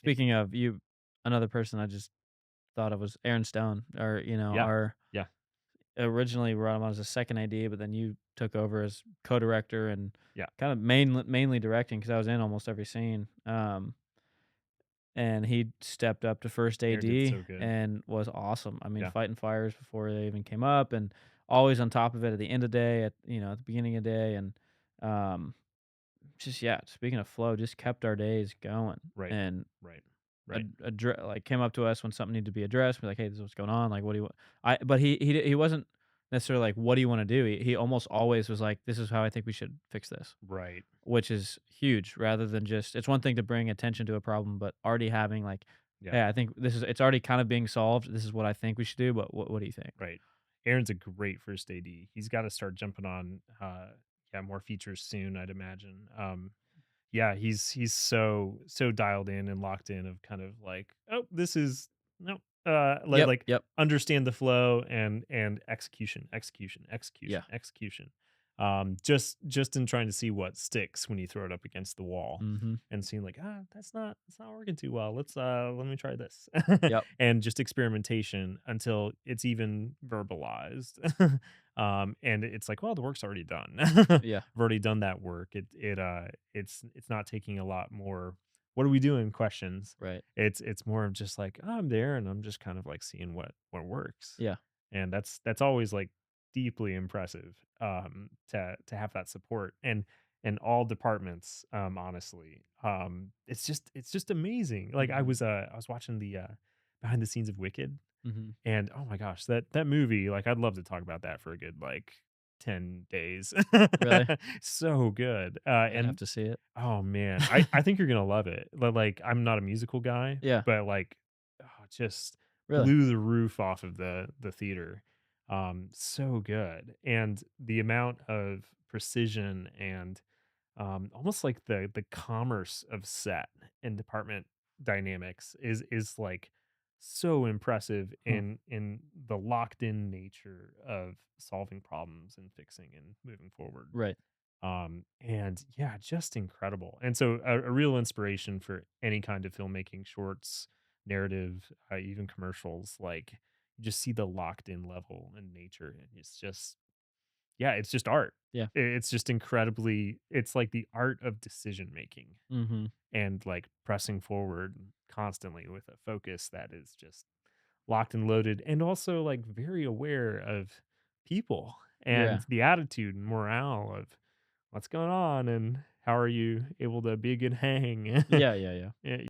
Y speaking of you, another person I just thought of was Aaron Stone, or yeah, our yeah, originally brought him on as a second AD, but then you took over as co-director and yeah. kind of mainly directing because I was in almost every scene. And he stepped up to first Aaron did AD so good. and was awesome. I mean, Yeah, fighting fires before they even came up, and always on top of it at the end of the day, at the beginning of the day, and um, just yeah. Speaking of flow, just kept our days going, right, and right, right. like came up to us when something needed to be addressed. We're like, hey, this is what's going on. Like, what do you want? But he wasn't necessarily like, what do you want to do? He almost always was like, this is how I think we should fix this, Right. which is huge. Rather than just, it's one thing to bring attention to a problem, but already having like, Yeah, hey, I think it's already kind of being solved. This is what I think we should do. But what do you think? right. Aaron's a great first AD. He's gotta start jumping on, yeah, more features soon, I'd imagine. Yeah, he's so dialed in and locked in of kind of like, "Oh, this is no," Yep. like, Yep. understand the flow and execution, execution, Yeah. execution, execution. Just in trying to see what sticks when you throw it up against the wall Mm-hmm. and seeing like, that's not working too well. Let me try this." Yep. And just experimentation until it's even verbalized. And it's like, well, the work's already done. I've Yeah. already done that work. It's not taking a lot more. What are we doing? Questions. Right. It's more of just like, "Oh, I'm there and I'm just kind of like seeing what works." Yeah. And that's always like deeply impressive to have that support and all departments honestly. It's just amazing. Like Mm-hmm. I was watching the behind the scenes of Wicked Mm-hmm. and oh my gosh, that movie, like I'd love to talk about that for a good like 10 days. Really? So good. I'd have And to see it. oh man, I think you're gonna love it. Like I'm not a musical guy, Yeah. but like just Really. blew the roof off of the theater. So good. And the amount of precision and almost like the commerce of set and department dynamics is like so impressive Huh. in the locked in nature of solving problems and fixing and moving forward. Right. And yeah, just incredible. And so a real inspiration for any kind of filmmaking, shorts, narrative, even commercials. Like you just see the locked in level and nature, and it's just yeah, it's just art. Yeah. It's just incredibly. It's like the art of decision making Mm-hmm. and like pressing forward constantly with a focus that is just locked and loaded, and also like very aware of people Yeah. and the attitude and morale of what's going on and how are you able to be a good hang. Yeah. Yeah. Yeah. Yeah,